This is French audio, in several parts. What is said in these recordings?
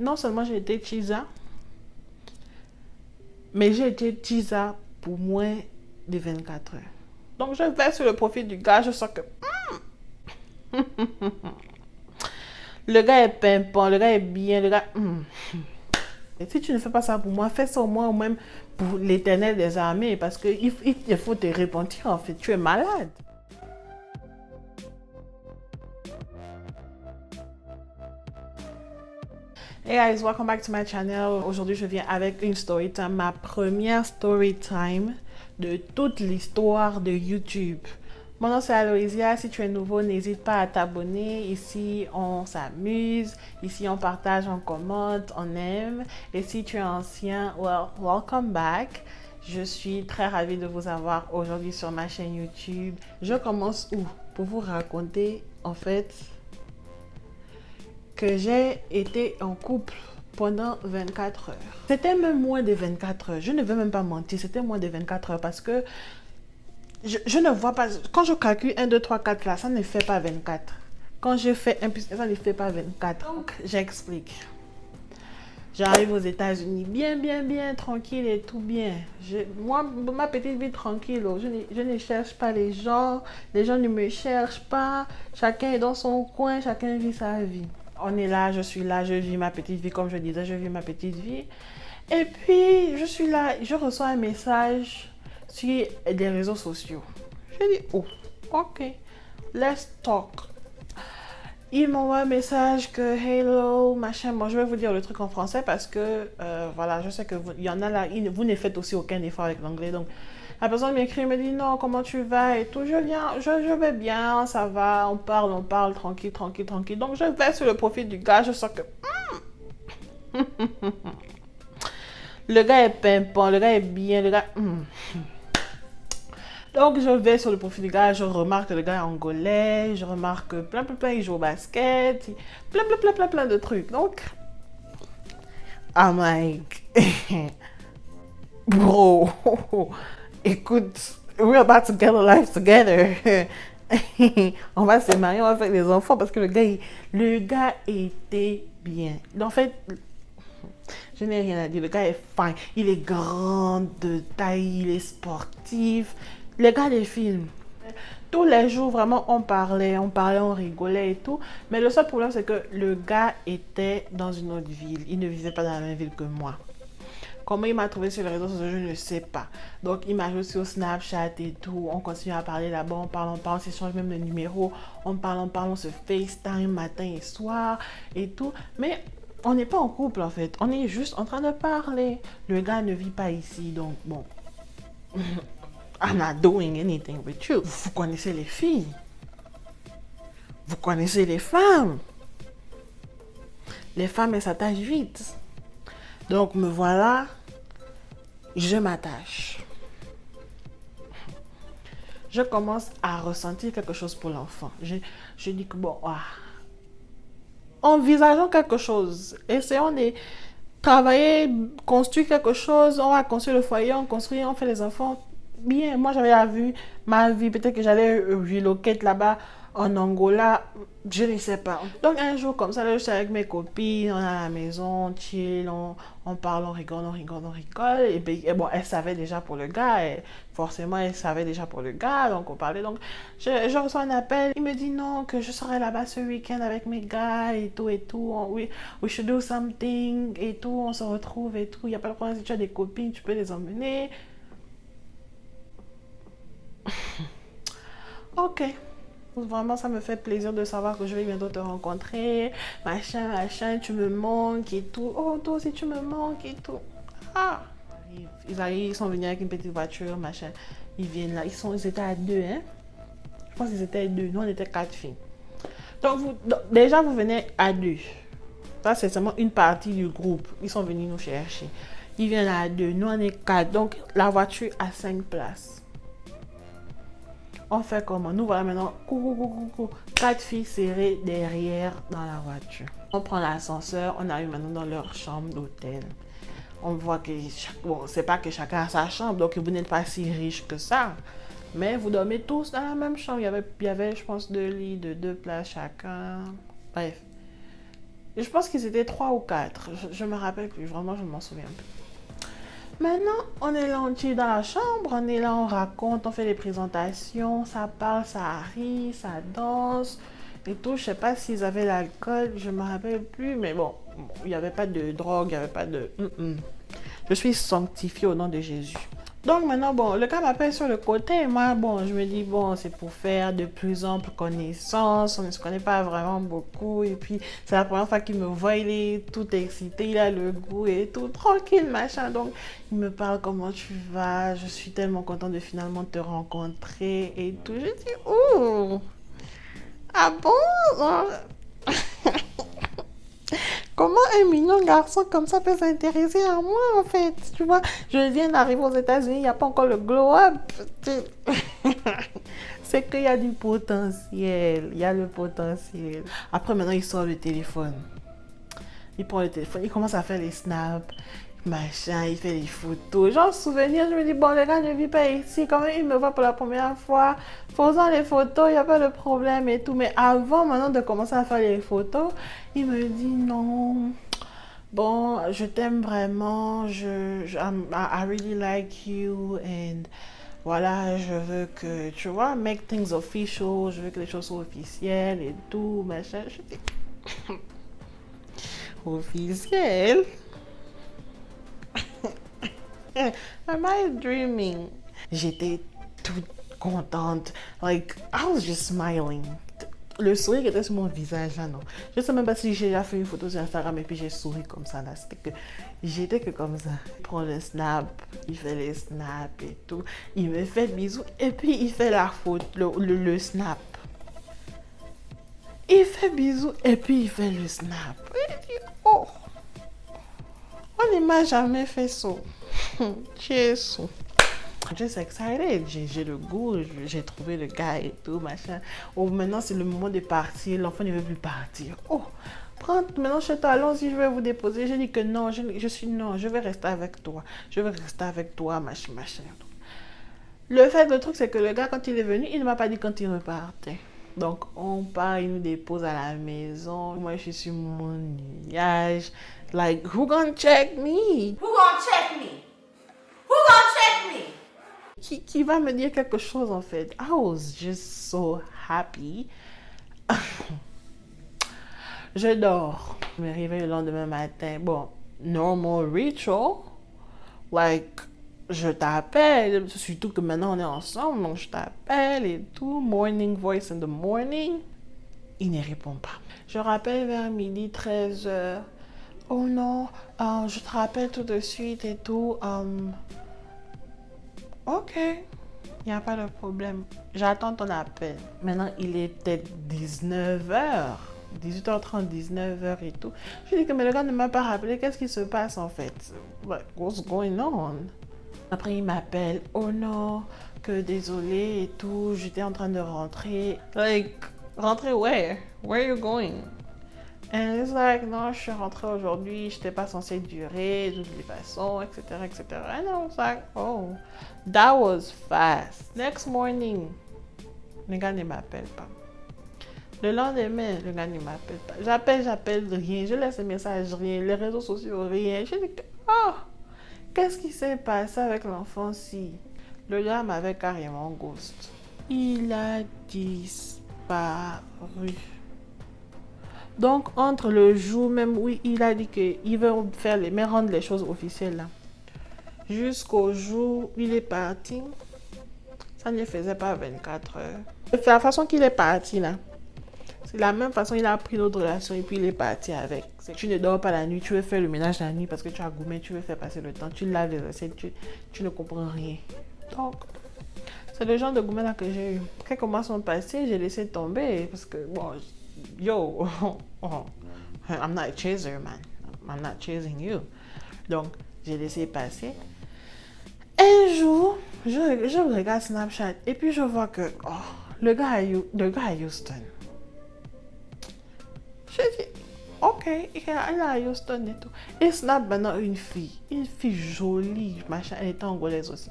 Non seulement j'ai été Chisa, mais j'ai été Chisa pour moins de 24 heures. Donc je vais sur le profil du gars, je sens que le gars est pimpant, le gars est bien, le gars... Et si tu ne fais pas ça pour moi, fais ça au moins ou même pour l'Éternel des armées, parce qu'il faut te repentir en fait, tu es malade. Hey guys, welcome back to my channel. Aujourd'hui, je viens avec une story time, ma première story time de toute l'histoire de YouTube. Mon nom c'est Aloysia, si tu es nouveau, n'hésite pas à t'abonner. Ici, on s'amuse, ici, on partage, on commente, on aime. Et si tu es ancien, well, welcome back. Je suis très ravie de vous avoir aujourd'hui sur ma chaîne YouTube. Je commence où? Pour vous raconter, en fait, que j'ai été en couple pendant 24 heures. C'était même moins de 24 heures. Je ne veux même pas mentir, c'était moins de 24 heures parce que je ne vois pas. Quand je calcule 1, 2, 3, 4 là, ça ne fait pas 24. Quand je fais 1 plus 1, ça ne fait pas 24. Donc, j'explique. J'arrive aux États-Unis bien, tranquille et tout bien. Moi, ma petite vie tranquille, je ne cherche pas les gens ne me cherchent pas. Chacun est dans son coin, chacun vit sa vie. On est là, je suis là, je vis ma petite vie, comme je disais, je vis ma petite vie. Et puis, je suis là, je reçois un message sur des réseaux sociaux. Je dis, oh, ok, let's talk. Il m'envoie un message que hello, machin. Moi, je vais vous dire le truc en français parce que, voilà, je sais que il y en a là, vous ne faites aussi aucun effort avec l'anglais. Donc, la personne m'écrit, me dit non, comment tu vas et tout. Je vais bien, ça va, on parle, tranquille. Donc, je vais sur le profil du gars, je sens que le gars est pimpant, le gars est bien, le gars... Donc, je vais sur le profil du gars, je remarque que le gars est angolais, je remarque que plein, il joue au basket, plein de trucs. Donc, I'm like, bro, écoute, we're about to get a life together. On va se marier, on va faire des enfants parce que le gars était bien. En fait, je n'ai rien à dire, le gars est fine. Il est grand de taille, il est sportif. Le gars des films. Tous les jours, vraiment, on rigolait et tout. Mais le seul problème, c'est que le gars était dans une autre ville. Il ne vivait pas dans la même ville que moi. Comment il m'a trouvé sur les réseaux sociaux, je ne sais pas. Donc, il m'a ajouté sur Snapchat et tout. On continue à parler là-bas, on parle, on s'échange même de numéros. On parle, on se FaceTime matin et soir et tout. Mais on n'est pas en couple, en fait. On est juste en train de parler. Le gars ne vit pas ici, donc bon. I'm not doing anything with you. Vous connaissez les filles. Vous connaissez les femmes. Les femmes, elles s'attachent vite. Donc, me voilà. Je m'attache. Je commence à ressentir quelque chose pour l'enfant. Je dis que bon, envisageons quelque chose. Essayons de travailler, construire quelque chose. On va construire le foyer, on construit, on fait les enfants. Bien, moi j'avais vu ma vie, peut-être que j'allais relocate là-bas en Angola, je ne sais pas. Donc un jour comme ça, là, je suis avec mes copines, on est à la maison, chill, on parle, on rigole. Et, puis, et bon, elle savait déjà pour le gars, forcément elle savait déjà pour le gars, donc on parlait. Donc je reçois un appel, il me dit non, que je serai là-bas ce week-end avec mes gars et tout. We should do something et tout, on se retrouve et tout. Il n'y a pas de problème, si tu as des copines, tu peux les emmener. Ok. Vraiment, ça me fait plaisir de savoir que je vais bientôt te rencontrer. Machin, tu me manques et tout. Oh, toi aussi, tu me manques et tout. Ah! Ils sont venus avec une petite voiture, machin. Ils viennent là. Ils étaient à 2, hein? Je pense qu'ils étaient à 2. Nous, on était 4 filles. Donc, déjà, vous venez à 2. Ça, c'est seulement une partie du groupe. Ils sont venus nous chercher. Ils viennent à 2. Nous, on est 4. Donc, la voiture a 5 places. On fait comment? Nous voilà maintenant, 4 filles serrées derrière dans la voiture. On prend l'ascenseur, on arrive maintenant dans leur chambre d'hôtel. On voit que, bon, c'est pas que chacun a sa chambre, donc vous n'êtes pas si riche que ça. Mais vous dormez tous dans la même chambre. Il y avait je pense, 2 lits de 2 places chacun. Bref. Je pense qu'ils étaient 3 ou 4. Je me rappelle plus, vraiment, je ne m'en souviens plus. Maintenant, on est là, on est dans la chambre, on est là, on raconte, on fait des présentations, ça parle, ça rit, ça danse et tout. Je sais pas s'ils avaient l'alcool, je me rappelle plus, mais bon, il n'y avait pas de drogue, il n'y avait pas de... Je suis sanctifiée au nom de Jésus. Donc maintenant, bon, le gars m'appelle sur le côté. Moi, bon, je me dis, bon, c'est pour faire de plus amples connaissances. On ne se connaît pas vraiment beaucoup. Et puis, c'est la première fois qu'il me voit, il est tout excité, il a le goût et tout, tranquille, machin. Donc, il me parle comment tu vas. Je suis tellement contente de finalement te rencontrer et tout. Je dis, oh, ah bon? Comment un mignon garçon comme ça peut s'intéresser à moi, en fait? Tu vois, je viens d'arriver aux États-Unis, il n'y a pas encore le glow-up. C'est qu'il y a du potentiel. Il y a le potentiel. Après, maintenant, il sort le téléphone. Il prend le téléphone, il commence à faire les snaps, machin, il fait des photos. Genre, souvenir, je me dis, bon, le gars ne vit pas ici. Quand même, il me voit pour la première fois. Faisant les photos, il n'y a pas de problème et tout. Mais avant, maintenant, de commencer à faire les photos, il me dit, non, bon, je t'aime vraiment. I really like you. And voilà, je veux que, tu vois, make things official. Je veux que les choses soient officielles et tout, machin. Je dis, officiel? Am I dreaming? J'étais toute contente. Like, I was just smiling. Le sourire était sur mon visage, là, non. Je sais même pas si j'ai déjà fait une photo sur Instagram et puis j'ai souri comme ça, là. J'étais que comme ça. Il prend le snap, il fait les snaps et tout. Il me fait bisous et puis il fait la photo, le snap. Il fait bisous et puis il fait le snap. Et il dit, oh, on ne m'a jamais fait ça. Jésus. Just excited. J'ai le goût, j'ai trouvé le gars et tout, machin. Oh, maintenant c'est le moment de partir. L'enfant ne veut plus partir. Oh, maintenant chez toi, allons-y, je vais vous déposer. J'ai dit que non, je vais rester avec toi. Je vais rester avec toi, machin, machin. Le truc, c'est que le gars, quand il est venu, il ne m'a pas dit quand il repartait. Donc, on part, il nous dépose à la maison. Moi, je suis sur mon nuage. Like, who gonna check me? Who gonna check me? Who gonna check me? Qui va me dire quelque chose, en fait. I was just so happy. Je dors. Je me réveille le lendemain matin. Bon, normal ritual. Like, je t'appelle. Surtout que maintenant, on est ensemble. Donc, je t'appelle et tout. Morning voice in the morning. Il ne répond pas. Je rappelle vers midi, 13h. Oh non, je te rappelle tout de suite et tout. Ok, il n'y a pas de problème. J'attends ton appel. Maintenant, il est peut-être 19h. 18h30, 19h et tout. Je dis que mais le gars ne m'a pas rappelé. Qu'est-ce qui se passe en fait? What's going on? Après, il m'appelle. Oh non, que désolé et tout. J'étais en train de rentrer. Like, rentrer where? Where are you going? And it's like, non, je suis rentrée aujourd'hui, je n'étais pas censée durer de toutes les façons, etc., etc. And I was like, oh, that was fast. Next morning, le gars ne m'appelle pas. Le lendemain, le gars ne m'appelle pas. J'appelle, rien. Je laisse un message, rien. Les réseaux sociaux, rien. Je dis, oh, qu'est-ce qui s'est passé avec l'enfant si le gars m'avait carrément ghost? Il a disparu. Donc, entre le jour même où il a dit qu'il veut rendre les choses officielles, là, jusqu'au jour où il est parti, ça ne faisait pas 24 heures. C'est la façon qu'il est parti, là. C'est la même façon qu'il a pris notre relation et puis il est parti avec. Tu ne dors pas la nuit, tu veux faire le ménage la nuit parce que tu as gourmet, tu veux faire passer le temps, tu laves les assiettes, tu ne comprends rien. Donc, c'est le genre de gourmet là que j'ai eu. Quelques mois sont passés, j'ai laissé tomber parce que, bon, yo, I'm not a chaser, man. I'm not chasing you. Donc, j'ai laissé passer. Un jour, je regarde Snapchat et puis je vois que le gars à Houston. Je dis, ok, il est à Houston et tout. Il snap maintenant une fille jolie, machin, elle était angolaise aussi.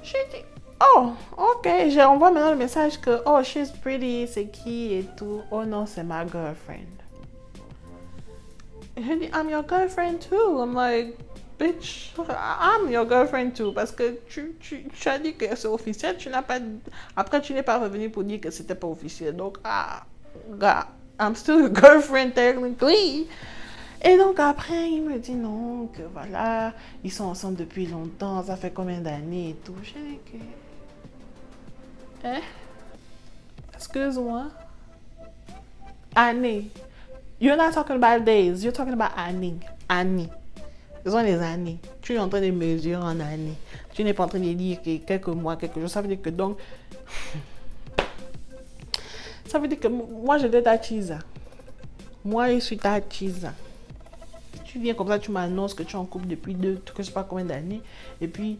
Je dis, oh, ok, j'envoie maintenant le message que, oh, she's pretty, c'est qui et tout. Oh non, c'est ma girlfriend. Je dis, I'm your girlfriend too. I'm like, bitch, I'm your girlfriend too. Parce que tu as dit que c'est officiel, tu n'as pas... Après, tu n'es pas revenu pour dire que c'était pas officiel. Donc, gars, I'm still your girlfriend technically. Et donc après, il me dit non, que voilà, ils sont ensemble depuis longtemps, ça fait combien d'années et tout. Je dis que... Hein? Excuse-moi. Années. You're not talking about days, you're talking about années. Années. Ce sont les années. Tu es en train de mesurer en années. Tu n'es pas en train de dire que quelques mois, quelques jours. Ça veut dire que donc... Ça veut dire que moi, j'étais ta chisa. Moi, je suis ta chisa. Tu viens comme ça, tu m'annonces que tu es en couple depuis que je sais pas combien d'années. Et puis...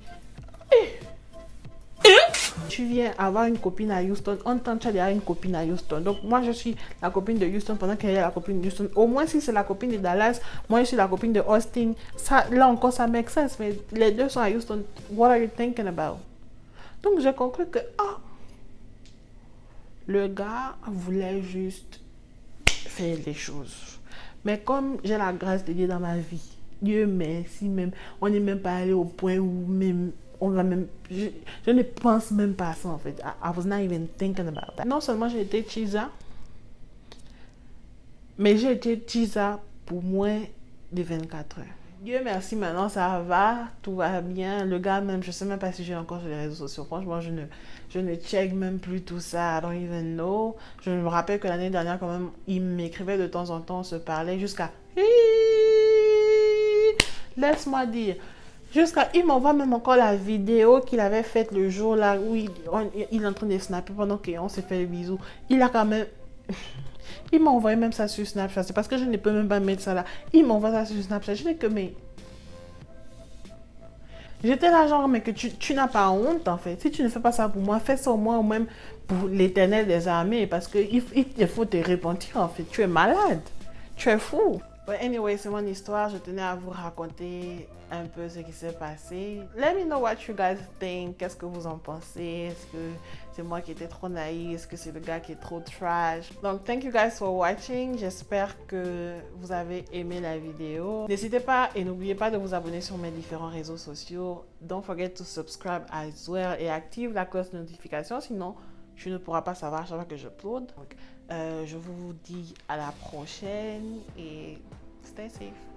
Tu viens avoir une copine à Houston. En temps, tu as déjà une copine à Houston. Donc, moi, je suis la copine de Houston pendant qu'elle est la copine de Houston. Au moins, si c'est la copine de Dallas, moi, je suis la copine de Austin. Ça, là encore, ça make sense. Mais les deux sont à Houston. What are you thinking about? Donc, j'ai conclu que, le gars voulait juste faire les choses. Mais comme j'ai la grâce de Dieu dans ma vie, Dieu merci, même, on n'est même pas allé au point où même... On va même, je ne pense même pas à ça en fait. I was not even thinking about that. Non seulement j'ai été chisa, mais j'ai été chisa pour moins de 24 heures. Dieu merci, maintenant ça va, tout va bien. Le gars même, je sais même pas si j'ai encore sur les réseaux sociaux. Franchement, je ne check même plus tout ça. I don't even know. Je me rappelle que l'année dernière quand même, il m'écrivait de temps en temps, on se parlait jusqu'à... Laisse-moi dire... Jusqu'à, il m'envoie même encore la vidéo qu'il avait faite le jour là où il est en train de snapper pendant qu'on s'est fait les bisous. Il a quand même... Il m'a envoyé même ça sur Snapchat. C'est parce que je ne peux même pas mettre ça là. Il m'envoie ça sur Snapchat. Je dis que mais... J'étais là genre, mais que tu n'as pas honte en fait. Si tu ne fais pas ça pour moi, fais ça au moins ou même pour l'Éternel des armées. Parce qu'il faut te repentir en fait. Tu es malade. Tu es fou. But anyway, c'est mon histoire. Je tenais à vous raconter un peu ce qui s'est passé. Let me know what you guys think. Qu'est-ce que vous en pensez? Est-ce que c'est moi qui étais trop naïve? Est-ce que c'est le gars qui est trop trash? Donc, thank you guys for watching. J'espère que vous avez aimé la vidéo. N'hésitez pas et n'oubliez pas de vous abonner sur mes différents réseaux sociaux. Don't forget to subscribe as well et active la cloche de notification. Sinon, tu ne pourras pas savoir chaque fois que j'upload. Je vous dis à la prochaine et stay safe.